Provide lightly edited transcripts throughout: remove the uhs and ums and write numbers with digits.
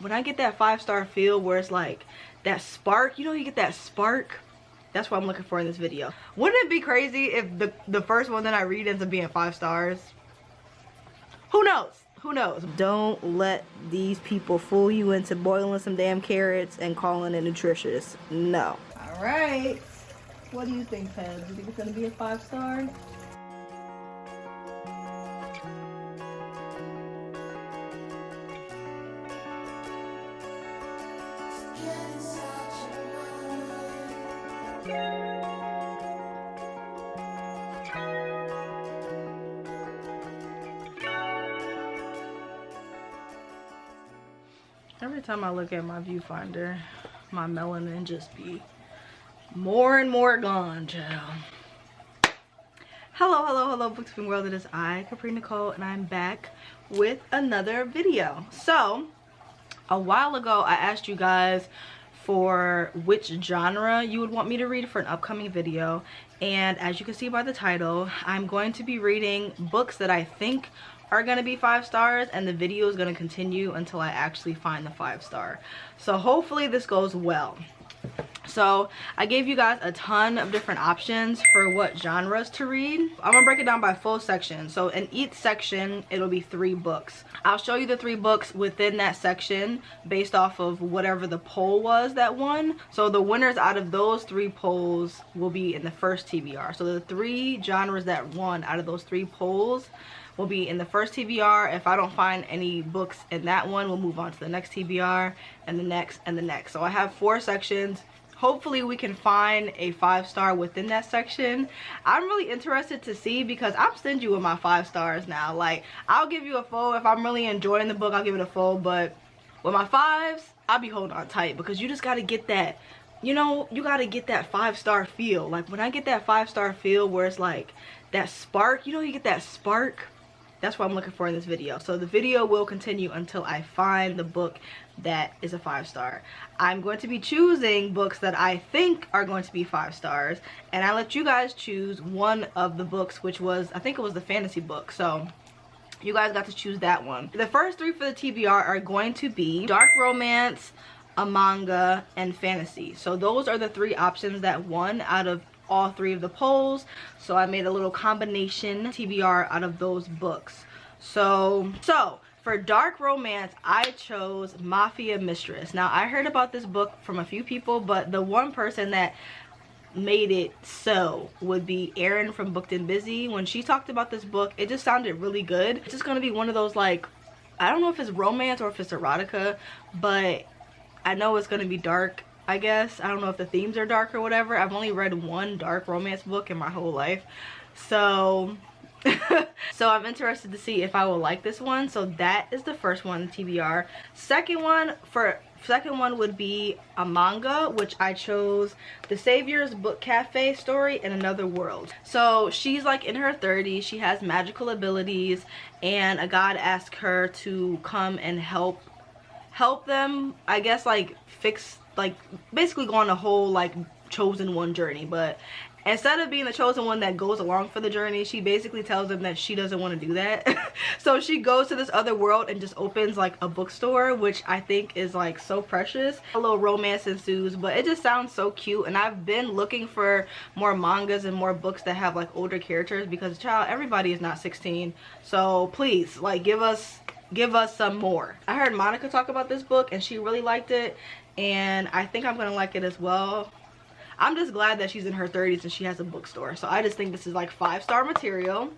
When I get that 5-star feel where it's like that spark, you know, you get that spark. That's what I'm looking for in this video. Wouldn't it be crazy if the first one that I read ends up being 5 stars? Who knows? Who knows? Don't let these people fool you into boiling some damn carrots and calling it nutritious. No. All right. What do you think, Ted? Do you think it's gonna be a 5-star? Every time I look at my viewfinder, my melanin just be more and more gone, child. Hello, Booktubing world. It is I, Capri Nicole, and I'm back with another video. So, a while ago, I asked you guys for which genre you would want me to read for an upcoming video, and as you can see by the title, I'm going to be reading books that I think are gonna be 5 stars, and the video is gonna continue until I actually find the 5-star. So hopefully this goes well. So I gave you guys a ton of different options for what genres to read. I'm gonna break it down by full section. So in each section, it'll be 3 books. I'll show you the 3 books within that section based off of whatever the poll was that won. So the winners out of those 3 polls will be in the first TBR. So the 3 genres that won out of those 3 polls will be in the first TBR. If I don't find any books in that one, we'll move on to the next TBR and the next and the next. So I have 4 sections. Hopefully we can find a 5-star within that section. I'm really interested to see, because I'm stingy with my 5 stars now. Like, I'll give you a full. If I'm really enjoying the book, I'll give it a full, but with my 5s, I'll be holding on tight, because you just got to get that, you know, you got to get that 5-star feel. Like, when I get that 5-star feel where it's like that spark, you know, you get that spark. That's what I'm looking for in this video. So the video will continue until I find the book that is a 5-star. I'm going to be choosing books that I think are going to be 5 stars, and I let you guys choose one of the books, which was, I think it was the fantasy book. So you guys got to choose that one. The first 3 for the TBR are going to be dark romance, a manga, and fantasy. So those are the 3 options that won out of all 3 of the polls. So I made a little combination TBR out of those books. So for dark romance, I chose Mafia Mistress. Now, I heard about this book from a few people, but the one person that made it so would be Erin from Booked and Busy. When she talked about this book, it just sounded really good. It's just gonna be one of those, like, I don't know if it's romance or if it's erotica, but I know it's gonna be dark, I guess. I don't know if the themes are dark or whatever. I've only read 1 dark romance book in my whole life, so so I'm interested to see if I will like this one. So that is the first one, TBR. Second one would be a manga, which I chose The Savior's Book Cafe Story in Another World. So she's like in her 30s, she has magical abilities, and a god asked her to come and help them, I guess, like fix, like basically go on a whole like chosen one journey. But instead of being the chosen one that goes along for the journey, she basically tells them that she doesn't want to do that. So she goes to this other world and just opens like a bookstore, which I think is like so precious. A little romance ensues, but it just sounds so cute, and I've been looking for more mangas and more books that have like older characters, because child, everybody is not 16. So please, like, give us some more. I heard Monica talk about this book and she really liked it, and I think I'm gonna like it as well. I'm just glad that she's in her 30s and she has a bookstore. So I just think this is like 5-star material.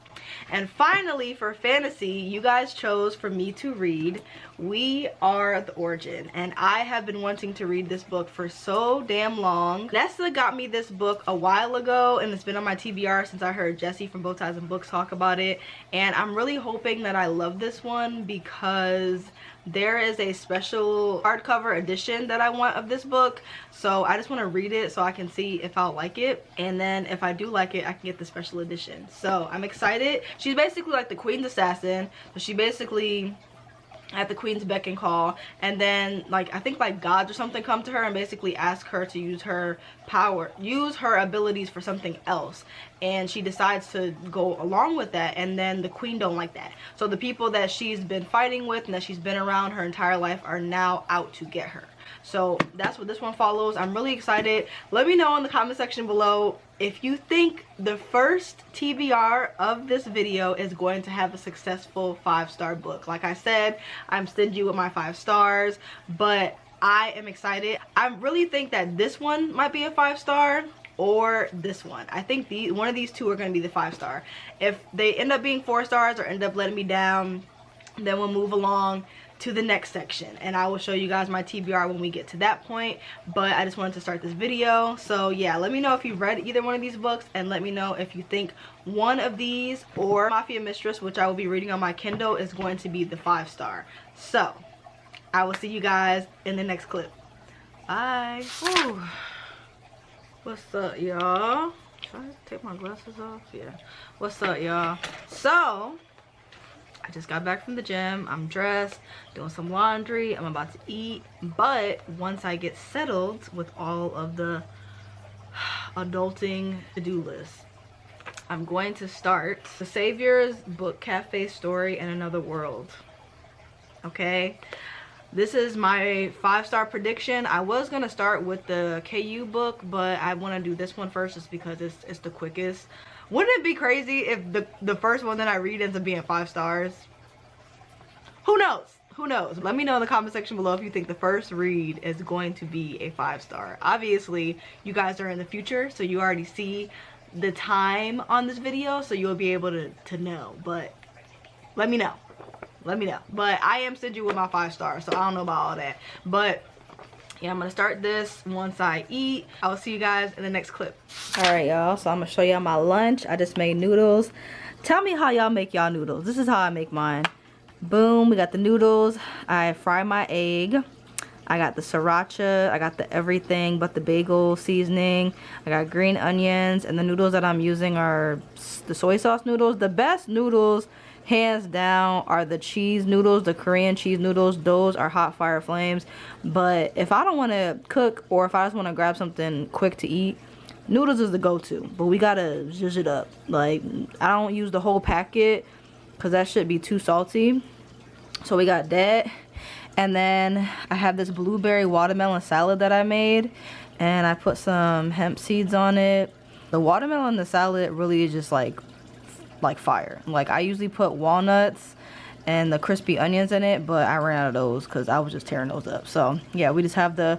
And finally, for fantasy, you guys chose for me to read We Are the Origin. And I have been wanting to read this book for so damn long. Nessa got me this book a while ago, and it's been on my TBR since I heard Jesse from Bow Ties and Books talk about it. And I'm really hoping that I love this one, because there is a special hardcover edition that I want of this book. So I just want to read it so I can see if I'll like it, and then if I do like it, I can get the special edition. So I'm excited. She's basically like the Queen's assassin. So she basically at the queen's beck and call, and then like I think like gods or something come to her and basically ask her to use her power, use her abilities for something else, and she decides to go along with that, and then the queen don't like that. So the people that she's been fighting with and that she's been around her entire life are now out to get her. So that's what this one follows. I'm really excited. Let me know in the comment section below if you think the first TBR of this video is going to have a successful 5-star book. Like I said, I'm stingy with my 5 stars, but I am excited. I really think that this one might be a 5-star or this one. I think one of these two are going to be the 5-star. If they end up being 4 stars or end up letting me down, then we'll move along to the next section, and I will show you guys my TBR when we get to that point. But I just wanted to start this video. So yeah, let me know if you've read either one of these books, and let me know if you think one of these or Mafia Mistress, which I will be reading on my Kindle, is going to be the 5-star. So I will see you guys in the next clip. Bye. Whew. What's up, y'all? Should I take my glasses off? Yeah. What's up, y'all? So I just got back from the gym. I'm dressed, doing some laundry. I'm about to eat. But once I get settled with all of the adulting to-do list, I'm going to start The Savior's Book Cafe Story in Another World. Okay? This is my 5-star prediction. I was going to start with the KU book, but I want to do this one first just because it's the quickest. Wouldn't it be crazy if the first one that I read ends up being 5 stars? Who knows? Who knows? Let me know in the comment section below if you think the first read is going to be a 5-star. Obviously, you guys are in the future, so you already see the time on this video, so you'll be able to know. But let me know. Let me know. But I am stingy with my 5 stars, so I don't know about all that. But yeah, I'm gonna start this once I eat. I will see you guys in the next clip. All right, y'all, so I'm gonna show y'all my lunch. I just made noodles. Tell me how y'all make y'all noodles. This is how I make mine. Boom, we got the noodles. I fry my egg. I got the sriracha. I got the everything but the bagel seasoning. I got green onions, and the noodles that I'm using are the soy sauce noodles. The best noodles, hands down, are the cheese noodles, the Korean cheese noodles. Those are hot fire flames. But if I don't want to cook, or if I just want to grab something quick to eat, noodles is the go-to. But we gotta zhuzh it up. Like, I don't use the whole packet because that should be too salty. So we got that, and then I have this blueberry watermelon salad that I made, and I put some hemp seeds on it. The watermelon in the salad really is just like fire. Like, I usually put walnuts and the crispy onions in it, but I ran out of those because I was just tearing those up. So yeah, we just have the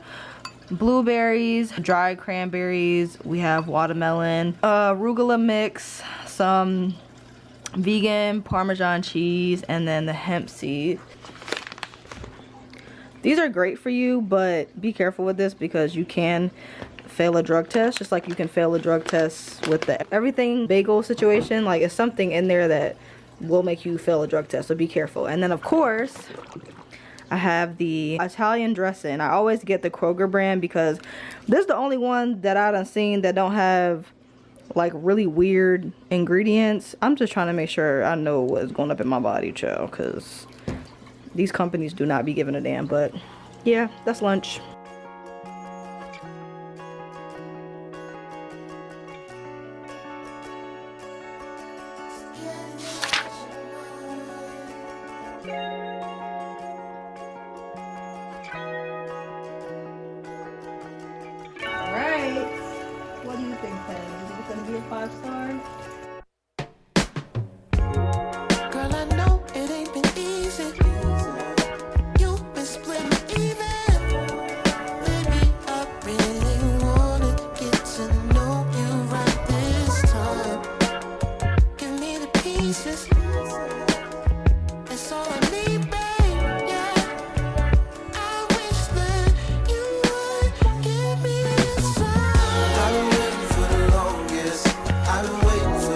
blueberries, dried cranberries, we have watermelon, arugula mix, some vegan Parmesan cheese, and then the hemp seed. These are great for you, but be careful with this because you can fail a drug test, just like you can fail a drug test with the everything bagel situation. Like, it's something in there that will make you fail a drug test, so be careful. And then of course I have the Italian dressing. I always get the Kroger brand because this is the only one that I done seen that don't have like really weird ingredients. I'm just trying to make sure I know what's going up in my body, child, because these companies do not be giving a damn. But yeah, that's lunch. Alright, what do you think, Penny? Is it gonna be a 5-star? Girl, I know it ain't been easy. You've been splitting even. Baby, I really wanna get to know you right this time. Give me the pieces. That's all I need, babe. Yeah. I wish that you would give me a sign. I've been waiting for the longest. I've been waiting for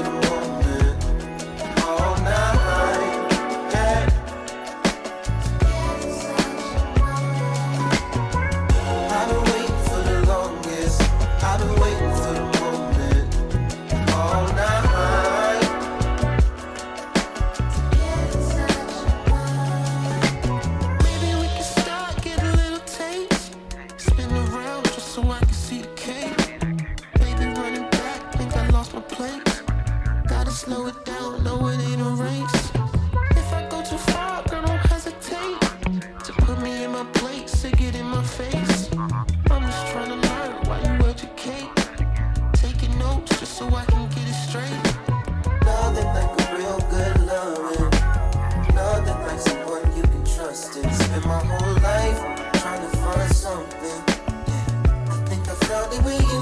found it with you.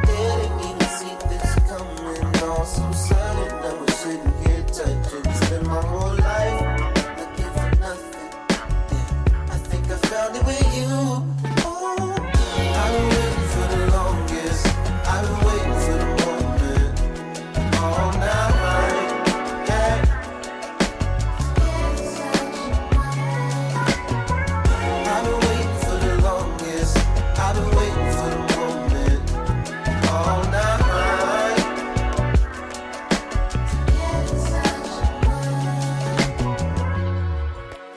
Didn't even see this coming. All so sudden, I was sitting here touching. Spent my whole life looking for nothing. Yeah, I think I found it with you. Oh, I've been waiting for the longest. I've been waiting for the moment all night. Yeah. I've been waiting for the longest. I've been waiting for the moment all night.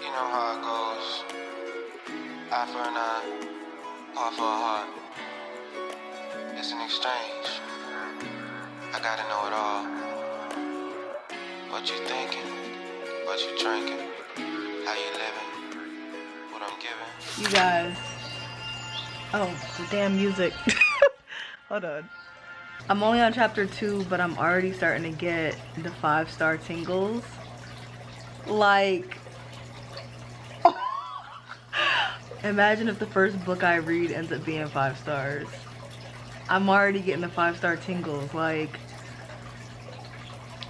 You know how it goes. Eye for an eye, heart for a heart. It's an exchange. I gotta know it all. What you thinking? What you drinking? How you living? What I'm giving? You guys. Oh, the damn music. Hold on. I'm only on chapter 2, but I'm already starting to get the 5-star tingles. Like, imagine if the first book I read ends up being 5 stars. I'm already getting the 5-star tingles. Like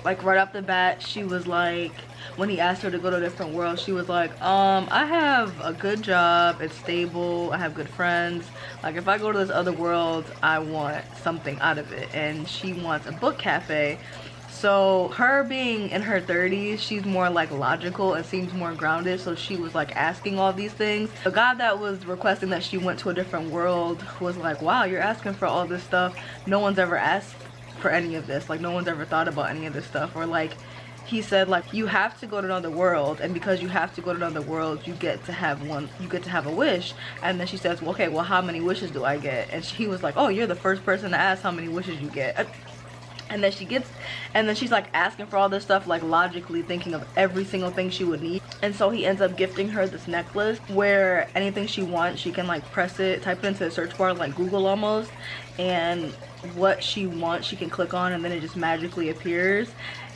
right off the bat, she was like, when he asked her to go to a different world, she was like, I have a good job, it's stable, I have good friends. Like, if I go to this other world, I want something out of it. And she wants a book cafe. So her being in her 30s, she's more like logical and seems more grounded. So she was like asking all these things. The guy that was requesting that she went to a different world was like, wow, you're asking for all this stuff. No one's ever asked for any of this. Like, no one's ever thought about any of this stuff. Or like, he said, like, you have to go to another world, and because you have to go to another world, you get to have a wish. And then she says, well, okay, well, how many wishes do I get? And he was like, oh, you're the first person to ask how many wishes you get. And then she's like asking for all this stuff, like logically thinking of every single thing she would need. And so he ends up gifting her this necklace where anything she wants, she can like press it, type it into the search bar, like Google almost, and what she wants she can click on, and then it just magically appears.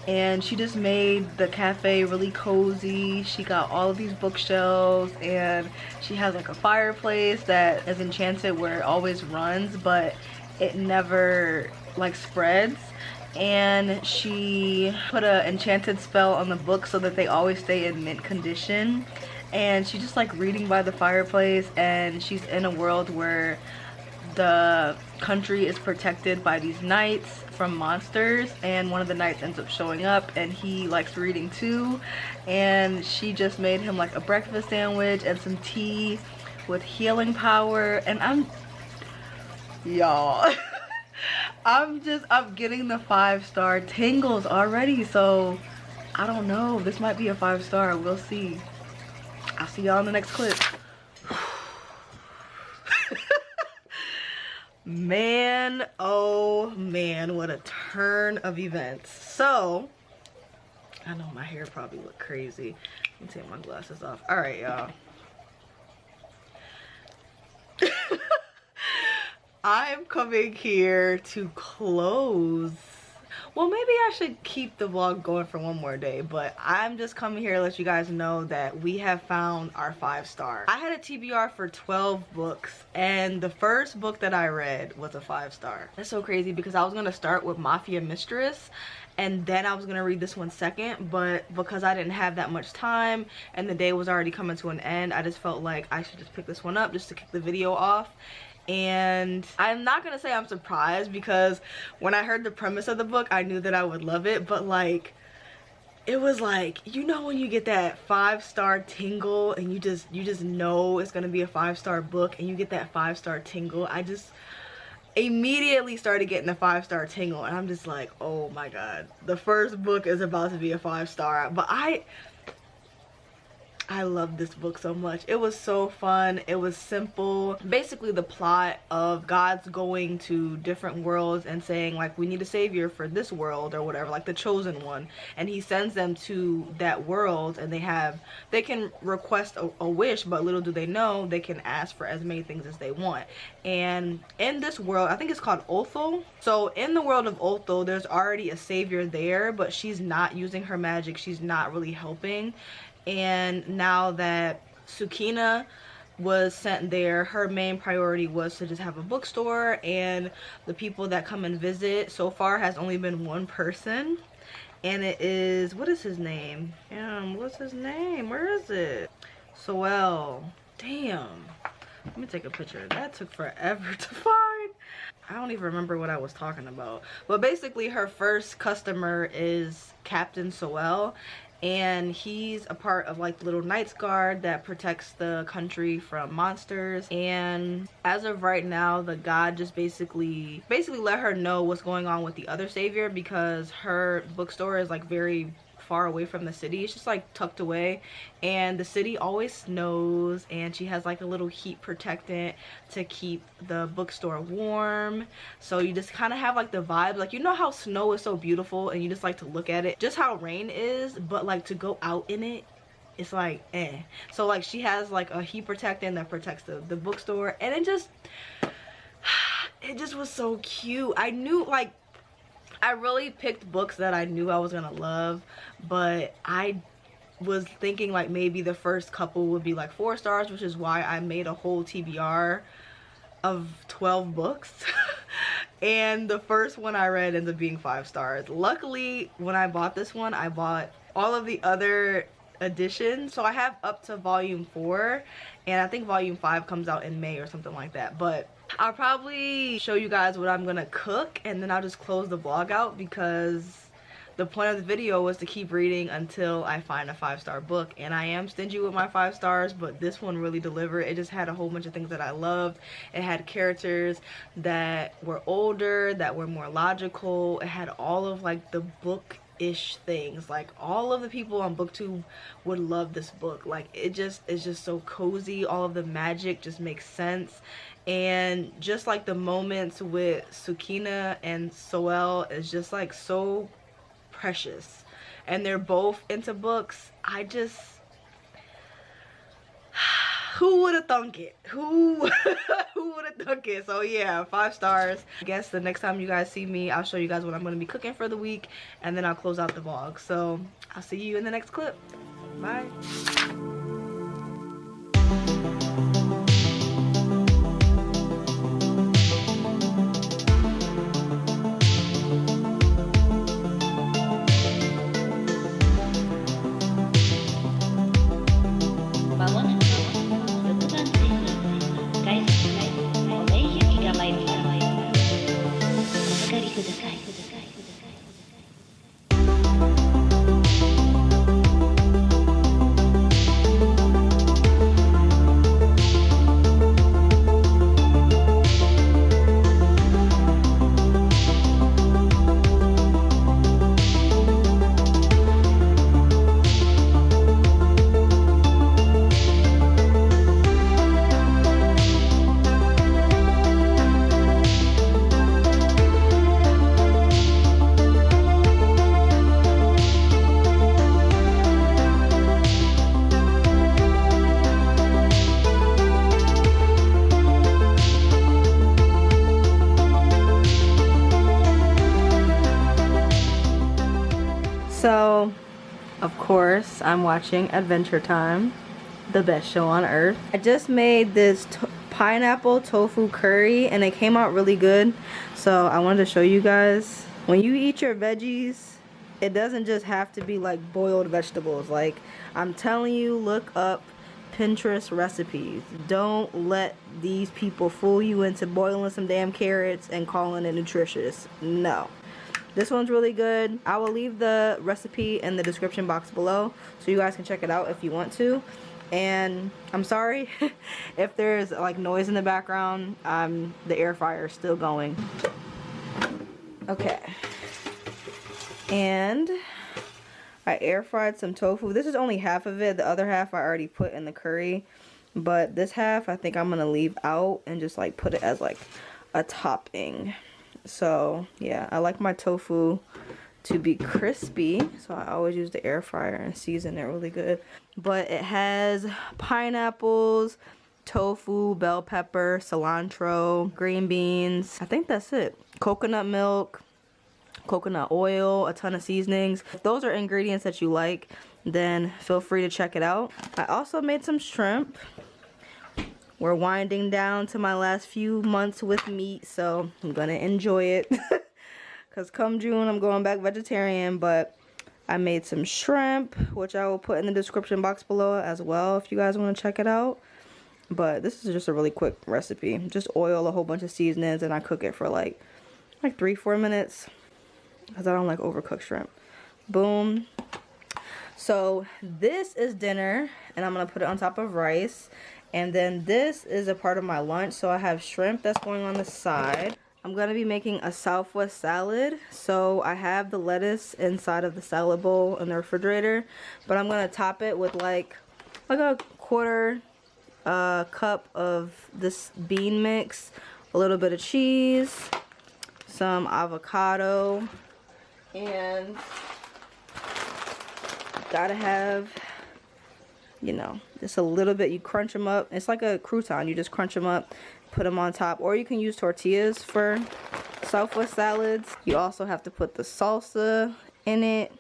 And she just made the cafe really cozy. She got all of these bookshelves, and she has like a fireplace that is enchanted where it always runs, but it never like spreads. And she put a enchanted spell on the book so that they always stay in mint condition. And she's just like reading by the fireplace, and she's in a world where the country is protected by these knights from monsters, and one of the knights ends up showing up, and he likes reading too. And she just made him like a breakfast sandwich and some tea with healing power. And y'all, I'm getting the 5-star tingles already. So I don't know, this might be a 5-star. We'll see. I'll see y'all in the next clip. Man, oh man, what a turn of events. So I know my hair probably look crazy. Let me take my glasses off. All right, y'all. I'm coming here to close. Well, maybe I should keep the vlog going for one more day, but I'm just coming here to let you guys know that we have found our 5-star. I had a TBR for 12 books, and the first book that I read was a 5-star. That's so crazy because I was gonna start with Mafia Mistress, and then I was gonna read this one second, but because I didn't have that much time and the day was already coming to an end, I just felt like I should just pick this one up just to kick the video off. And I'm not gonna say I'm surprised, because when I heard the premise of the book, I knew that I would love it. But like, it was like, you know, when you get that 5-star tingle and you just know it's gonna be a 5-star book, and you get that 5-star tingle. I just immediately started getting the 5-star tingle, and I'm just like, oh my god, the first book is about to be a 5-star. But I love this book so much. It was so fun. It was simple. Basically, the plot of God's going to different worlds and saying like, we need a savior for this world or whatever, like the chosen one, and he sends them to that world, and they can request a wish, but little do they know they can ask for as many things as they want. And in this world, I think it's called Otho. So in the world of Otho, there's already a savior there, but she's not using her magic. She's not really helping. And now that Sukina, was sent there, her main priority was to just have a bookstore, and the people that come and visit so far has only been one person, and it is, what is his name? What's his name? Where is it? Soel. Damn. Let me take a picture. That took forever to find. I don't even remember what I was talking about. But basically her first customer is Captain Soel, and he's a part of like the little Knights Guard that protects the country from monsters. And as of right now, the god just basically let her know what's going on with the other savior, because her bookstore is like very far away from the city. It's just like tucked away, and the city always snows, and she has like a little heat protectant to keep the bookstore warm. So you just kind of have like the vibe, like, you know how snow is so beautiful and you just like to look at it, just how rain is, but like to go out in it, it's like so like she has like a heat protectant that protects the bookstore, and it just was so cute. I knew, like, I really picked books that I knew I was gonna love, but I was thinking like maybe the first couple would be like 4 stars, which is why I made a whole TBR of 12 books. And the first one I read ended up being 5 stars. Luckily, when I bought this one, I bought all of the other editions, so I have up to volume 4, and I think volume 5 comes out in May or something like that. But I'll probably show you guys what I'm gonna cook, and then I'll just close the vlog out, because the point of the video was to keep reading until I find a 5-star book. And I am stingy with my 5 stars, but this one really delivered. It just had a whole bunch of things that I loved. It had characters that were older, that were more logical. It had all of like the book-ish things. Like, all of the people on Booktube would love this book. Like, it's just so cozy. All of the magic just makes sense. And just like the moments with Sukina and Soel is just like so precious, and they're both into books. Who would have thunk it? Who would have thunk it? So yeah, 5 stars. I guess the next time you guys see me, I'll show you guys what I'm going to be cooking for the week, and then I'll close out the vlog. So I'll see you in the next clip. Bye. So, of course, I'm watching Adventure Time, the best show on earth. I just made this pineapple tofu curry, and it came out really good. So I wanted to show you guys. When you eat your veggies, it doesn't just have to be like boiled vegetables. Like, I'm telling you, look up Pinterest recipes. Don't let these people fool you into boiling some damn carrots and calling it nutritious. No. This one's really good. I will leave the recipe in the description box below so you guys can check it out if you want to. And I'm sorry if there's like noise in the background. The air fryer is still going. Okay. And I air fried some tofu. This is only half of it. The other half I already put in the curry. But this half I think I'm going to leave out and just like put it as like a topping. So yeah, I like my tofu to be crispy, so I always use the air fryer and season it really good. But it has pineapples, tofu, bell pepper, cilantro, green beans. I think that's it. Coconut milk, coconut oil, a ton of seasonings. If those are ingredients that you like, then feel free to check it out. I also made some shrimp. we're winding down to my last few months with meat, so I'm gonna enjoy it. Because come June, I'm going back vegetarian, but I made some shrimp, which I will put in the description box below as well if you guys want to check it out. But this is just a really quick recipe. Just oil, a whole bunch of seasonings, and I cook it for like 3-4 minutes because I don't like overcooked shrimp. Boom. So this is dinner, and I'm gonna put it on top of rice. And then this is a part of my lunch. So I have shrimp that's going on the side. I'm gonna be making a Southwest salad. So I have the lettuce inside of the salad bowl in the refrigerator, but I'm gonna top it with like a quarter cup of this bean mix, a little bit of cheese, some avocado, and gotta have, you know, just a little bit. You crunch them up. It's like a crouton. You just crunch them up, put them on top, or you can use tortillas for Southwest salads. You also have to put the salsa in it.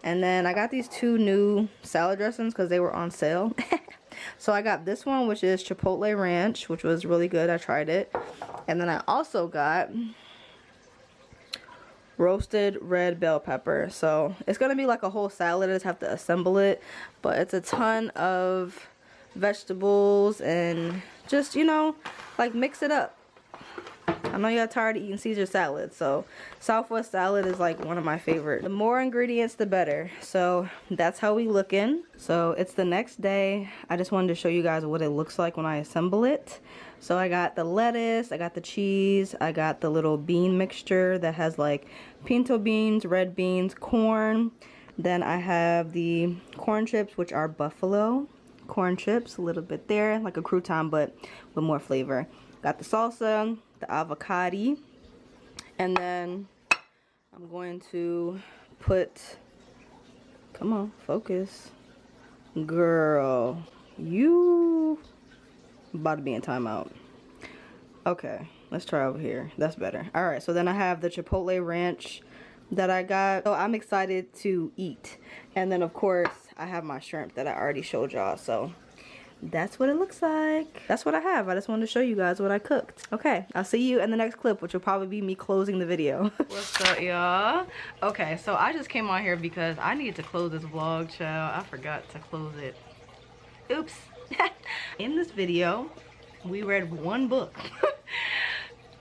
And then I got these 2 new salad dressings because they were on sale. So I got this one, which is Chipotle Ranch, which was really good. I tried it. And then I also got roasted red bell pepper. So it's gonna be like a whole salad. I just have to assemble it, but it's a ton of vegetables and just, you know, like mix it up. I know y'all tired of eating Caesar salad, so Southwest salad is like one of my favorite. The more ingredients, the better. So that's how we looking. So it's the next day. I just wanted to show you guys what it looks like when I assemble it. So I got the lettuce, I got the cheese, I got the little bean mixture that has like pinto beans, red beans, corn. Then I have the corn chips, which are buffalo corn chips, a little bit there, like a crouton, but with more flavor. Got the salsa, the avocado, and then I'm going to put, come on, focus. Girl, you about to be in timeout. Okay, let's try over here. That's better. All right, so then I have the Chipotle Ranch that I got. So I'm excited to eat. And then of course I have my shrimp that I already showed y'all. So that's what it looks like. That's what I have. I just wanted to show you guys what I cooked. Okay, I'll see you in the next clip, which will probably be me closing the video. What's up, y'all? Okay, so I just came on here because I need to close this vlog, child. I forgot to close it. Oops. In this video, we read one book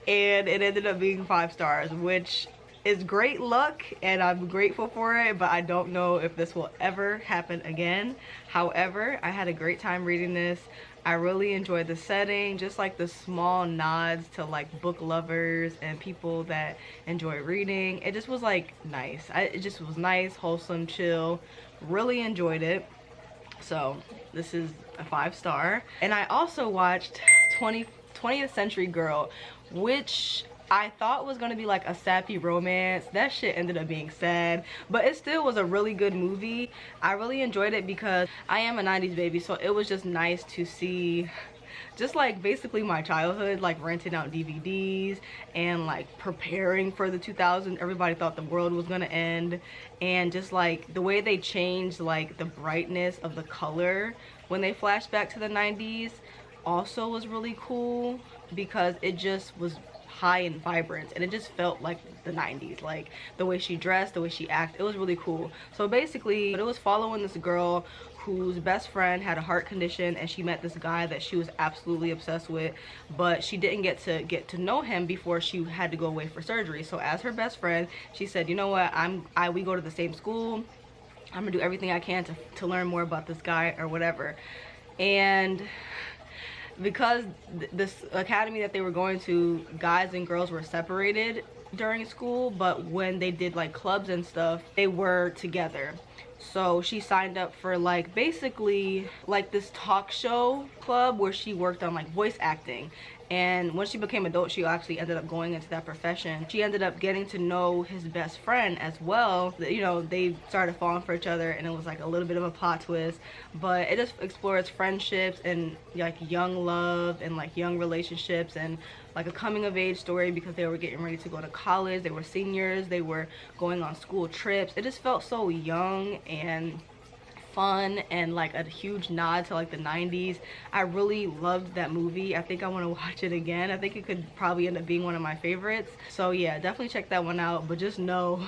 and it ended up being 5 stars, which is great luck and I'm grateful for it, but I don't know if this will ever happen again. However, I had a great time reading this. I really enjoyed the setting, just like the small nods to like book lovers and people that enjoy reading. It just was like nice. It just was nice, wholesome, chill. Really enjoyed it. So this is a 5 star. And I also watched 20th Century Girl, which I thought was gonna be like a sappy romance. That shit ended up being sad, but it still was a really good movie. I really enjoyed it because I am a 90s baby, so it was just nice to see just like basically my childhood, like renting out DVDs and like preparing for the 2000s. Everybody thought the world was gonna end, and just like the way they changed like the brightness of the color when they flashed back to the 90s also was really cool because it just was high in vibrance and it just felt like the 90s, like the way she dressed, the way she acted. It was really cool. So basically it was following this girl whose best friend had a heart condition, and she met this guy that she was absolutely obsessed with, but she didn't get to know him before she had to go away for surgery. So as her best friend, she said, you know what, we go to the same school, I'm gonna do everything I can to learn more about this guy or whatever. And because this academy that they were going to, guys and girls were separated during school, but when they did like clubs and stuff, they were together. So she signed up for like basically like this talk show club where she worked on like voice acting. And when she became adult, she actually ended up going into that profession. She ended up getting to know his best friend as well. You know, they started falling for each other, and it was like a little bit of a plot twist. But it just explores friendships and like young love and like young relationships and like a coming of age story, because they were getting ready to go to college. They were seniors. They were going on school trips. It just felt so young and fun and like a huge nod to like the 90s. I really loved that movie. I think I want to watch it again. I think it could probably end up being one of my favorites. So yeah, definitely check that one out, but just know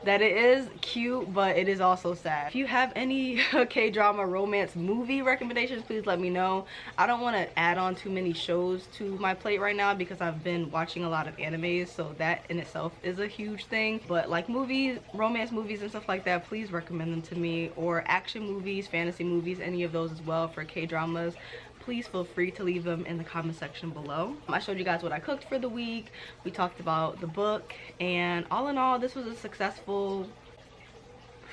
that it is cute, but it is also sad. If you have any K-drama romance movie recommendations, please let me know. I don't want to add on too many shows to my plate right now because I've been watching a lot of animes, so that in itself is a huge thing. But like movies, romance movies and stuff like that, please recommend them to me, or action movies, fantasy movies, any of those as well for K-dramas. Please feel free to leave them in the comment section below. I showed you guys what I cooked for the week. We talked about the book, and all in all, this was a successful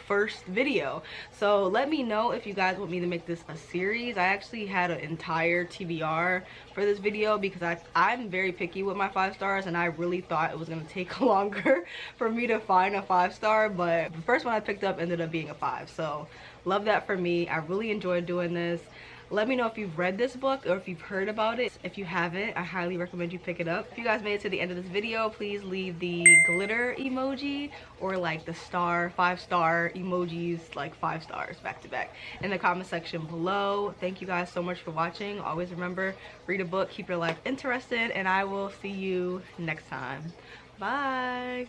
first video. So let me know if you guys want me to make this a series. I actually had an entire TBR for this video because I'm very picky with my 5 stars, and I really thought it was going to take longer for me to find a 5-star, but the first one I picked up ended up being a 5. So love that for me. I really enjoyed doing this. Let me know if you've read this book or if you've heard about it. If you haven't, I highly recommend you pick it up. If you guys made it to the end of this video, please leave the glitter emoji or like the 5-star emojis, like 5 stars back to back, in the comment section below. Thank you guys so much for watching. Always remember, read a book, keep your life interested, and I will see you next time. Bye.